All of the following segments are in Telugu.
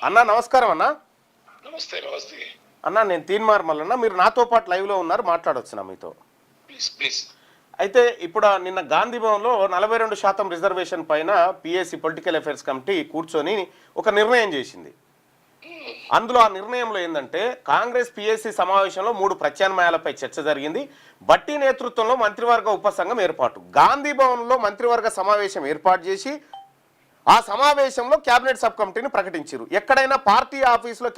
అన్నా నమస్కారం అన్నా. నమస్తే నమస్తే అన్నా నేను తీన్మార్ మల్లన్న, మీరు నాతో పాటు లైవ్లో ఉన్నారు, మాట్లాడొచ్చునా మీతో. Please please. అయితే ఇప్పుడు నిన్న గాంధీ భవన్లో 42% రిజర్వేషన్ పైన పిఎస్సి పొలిటికల్ అఫైర్స్ కమిటీ కూర్చొని ఒక నిర్ణయం చేసింది. అందులో ఆ నిర్ణయంలో ఏంటంటే కాంగ్రెస్ పిఎస్సి సమావేశంలో 3 ప్రత్యామ్నాయాలపై చర్చ జరిగింది. బట్టి నేతృత్వంలో మంత్రివర్గ ఉపసంఘం ఏర్పాటు. గాంధీ భవన్లో మంత్రివర్గ సమావేశం ఏర్పాటు చేసి ఆ సమావేశంలో క్యాబినెట్ సబ్ కమిటీని ప్రకటించారు. ఎక్కడైనా పార్టీ ఆఫీసులో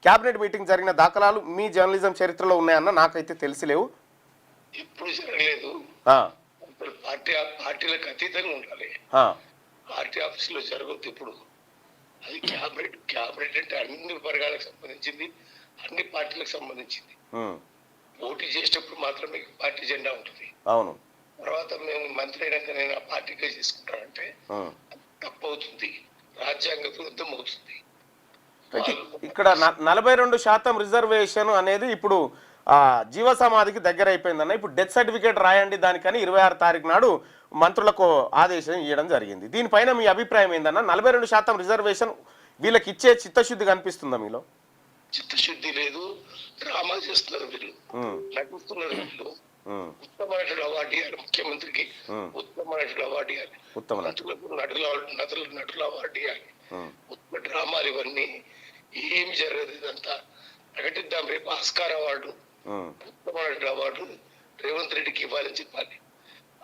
క్యాబినెట్ మీటింగ్ జరిగిన దాఖలాలు మీ జర్నలిజం చరిత్రలో ఉన్నాయన్న నాకైతే తెలిసిలేవు. ఇప్పుడు జరగలేదు. పార్టీలకు అతీతంగా ఉండాలి. పార్టీ ఆఫీసులో జరగద్దు. ఇప్పుడు అది క్యాబినెట్ అంటే అన్ని వర్గాలకు సంబంధించింది, అన్ని పార్టీలకు సంబంధించింది. పోటీ చేసేటప్పుడు మాత్రమే పార్టీ జెండా ఉంటుంది. అవును. తర్వాత మేము మంత్రి అయినాక నేను ఆ పార్టీకే చేసుకుంటానంటే తప్పు అవుతుంది, రాజ్యాంగ విరుద్ధం అవుతుంది. ఇక్కడ 42% రిజర్వేషన్ అనేది ఇప్పుడు జీవ సమాధికి దగ్గర అయిపోయిందన్న. ఇప్పుడు డెత్ సర్టిఫికేట్ రాయండి దానికని 26 తారీఖు నాడు మంత్రులకు ఆదేశం ఇవ్వడం జరిగింది. దీనిపైన మీ అభిప్రాయం ఏందన్న? 42% రిజర్వేషన్ వీళ్ళకి ఇచ్చే చిత్తశుద్ధి కనిపిస్తుందా మీలో? చిత్తశుద్ధి లేదు, డ్రామా చేస్తున్నారు వీళ్ళు, నటిస్తున్నారు వీళ్ళు. ఉత్తమ నటుడు అవార్డు ఇవ్వాలి ముఖ్యమంత్రికి, ఉత్తమ నటుడు అవార్డు ఇవ్వాలి, మంత్రులకు నటుల అవార్డు ఇవ్వాలి. ఉత్తమ డ్రామాలు ఇవన్నీ ఏమి జరగదు. ఇదంతా ప్రకటిద్దాం రేపు. ఆస్కార్ అవార్డు, ఉత్తమ నటుడు అవార్డు రేవంత్ రెడ్డికి ఇవ్వాలని చెప్పాలి.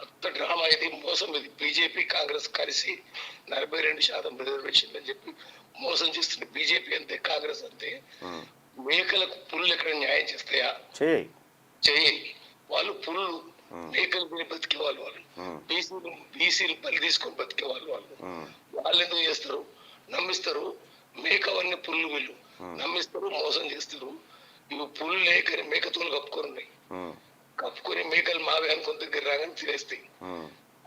అంత డ్రామా ఇది, మోసం ఇది. బీజేపీ కాంగ్రెస్ కలిసి 42% రిజర్వేషన్ అని చెప్పి మోసం చేస్తుంది. బీజేపీ అంతే, కాంగ్రెస్ అంతే. మేకలకు పుల్లు ఎక్కడ న్యాయం చేస్తాయా? చేయి. వాళ్ళు పుల్లు, మేకలు తిని బతికే వాళ్ళు. బీసీలు బలి తీసుకొని బతికే వాళ్ళు వాళ్ళు ఎందుకు చేస్తారు? నమ్మిస్తారు. మేకవన్నీ పుల్లు వీళ్ళు నమ్మిస్తారు, మోసం చేస్తారు. ఇవి పుల్లు లేకని మేకతోలు కప్పుకొని మేకలు మావే అనుకుని దగ్గర రాగానే తినేస్తాయి.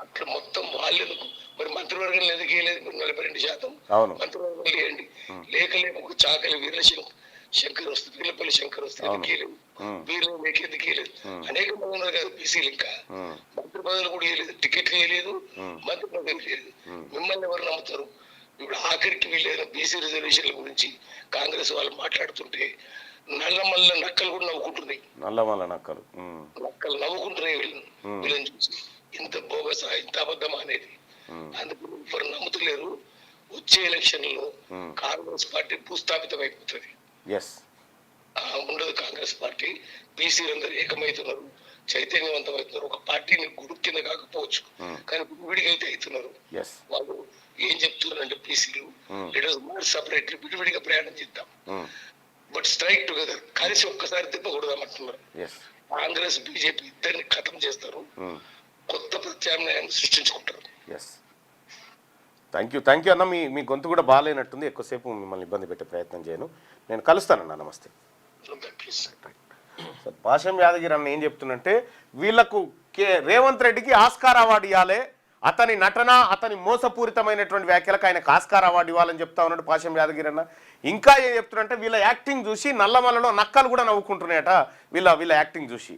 అట్లా మొత్తం వాళ్ళెందుకు మరి మంత్రివర్గం ఎందుకు వేయలేదు? 42% మంత్రివర్గం వేయండి. లేకలేమో చాకలి శంకర్ వస్తుంది, వీళ్ళపల్లి శంకర్ వస్తుంది, ఎందుకు వేయలేదు? వీళ్ళు లేక ఎందుకు వేయలేదు? అనేక మంది ఉన్నారు కదా బీసీలు. ఇంకా మంత్రి పదవులు కూడా వేయలేదు, టికెట్లు వేయలేదు, మంత్రి పదవులు వేయలేదు. మిమ్మల్ని ఎవరు నమ్ముతారు? ఇప్పుడు ఆఖరికి వీళ్ళు బీసీ రిజర్వేషన్ల గురించి కాంగ్రెస్ వాళ్ళు మాట్లాడుతుంటే నల్లమల్ల నక్కలు కూడా నవ్వుకుంటున్నాయి. నక్కలు నవ్వుకుంటున్నాయి వీళ్ళని చూసి. ఇంత బోగస, ఇంత అబద్ధం అనేది. అందుకు ఎవరు నమ్ముతలేరు. వచ్చే ఎలక్షన్లో కాంగ్రెస్ పార్టీ భూస్థాపితం అయిపోతుంది. ఉండదు కాంగ్రెస్ పార్టీ. బీసీలందరూ ఏకమవుతున్నారు, చైతన్యవంతమవుతున్నారు. ఒక పార్టీని గుడి కింద కాకపోవచ్చు కానీ విడిగైతే అవుతున్నారు. వాళ్ళు ఏం చెప్తున్నారంటే బీసీలు సపరేట్ విడివిడిగా ప్రయాణం చేద్దాం, బట్ స్ట్రైక్ టుగెదర్, కలిసి ఒక్కసారి తిప్పకూడదామంటున్నారు. కాంగ్రెస్ బీజేపీ ఇద్దరిని ఖతం చేస్తారు, కొత్త ప్రత్యామ్నాయాన్ని సృష్టించుకుంటారు. థ్యాంక్ యూ అన్న. మీ గొంతు కూడా బాగాలేనట్టుంది, ఎక్కువసేపు మిమ్మల్ని ఇబ్బంది పెట్టే ప్రయత్నం చేయను. నేను కలుస్తానన్నా. నమస్తే. పాశం యాదగిరి అన్న ఏం చెప్తున్నంటే వీళ్లకు రేవంత్ రెడ్డికి ఆస్కార్ అవార్డు ఇవ్వాలి, అతని నటన, అతని మోసపూరితమైనటువంటి వ్యాఖ్యలకు ఆయనకు ఆస్కార్ అవార్డు ఇవ్వాలని చెప్తా ఉన్నాడు పాశం యాదగిరి అన్న. ఇంకా ఏం చెప్తున్నంటే వీళ్ళ యాక్టింగ్ చూసి నల్లమల్లలో నక్కలు కూడా నవ్వుకుంటున్నాయట. వీళ్ళ యాక్టింగ్ చూసి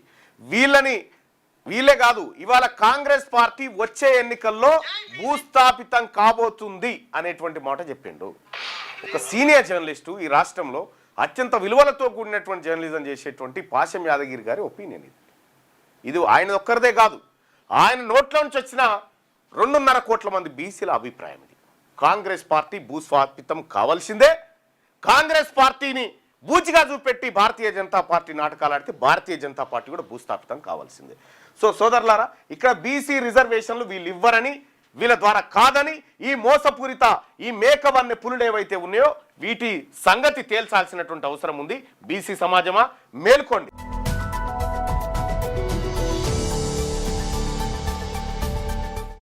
వీళ్ళే కాదు, ఇవాళ కాంగ్రెస్ పార్టీ వచ్చే ఎన్నికల్లో భూస్థాపితం కాబోతుంది అనేటువంటి మాట చెప్పిండు ఒక సీనియర్ జర్నలిస్టు. ఈ రాష్ట్రంలో అత్యంత విలువలతో కూడినటువంటి జర్నలిజం చేసేటువంటి పాశం యాదగిరి గారి ఒపీనియన్ ఇది ఆయన ఒక్కరిదే కాదు, ఆయన నోట్ల నుంచి వచ్చిన 2.5 కోట్ల మంది బీసీల అభిప్రాయం ఇది. కాంగ్రెస్ పార్టీ భూస్థాపితం కావాల్సిందే. కాంగ్రెస్ పార్టీని బూచిగా చూపెట్టి భారతీయ జనతా పార్టీ నాటకాలు ఆడితే భారతీయ జనతా పార్టీ కూడా భూస్థాపితం కావాల్సిందే. సో సోదరులారా, ఇక్కడ బీసీ రిజర్వేషన్లు వీళ్ళు ఇవ్వరని, వీళ్ళ ద్వారా కాదని, ఈ మోసపూరిత ఈ మేకవన్నీ పులులు ఏవైతే ఉన్నాయో వీటి సంగతి తేల్చాల్సినటువంటి అవసరం ఉంది. బీసీ సమాజమా, మేల్కోండి.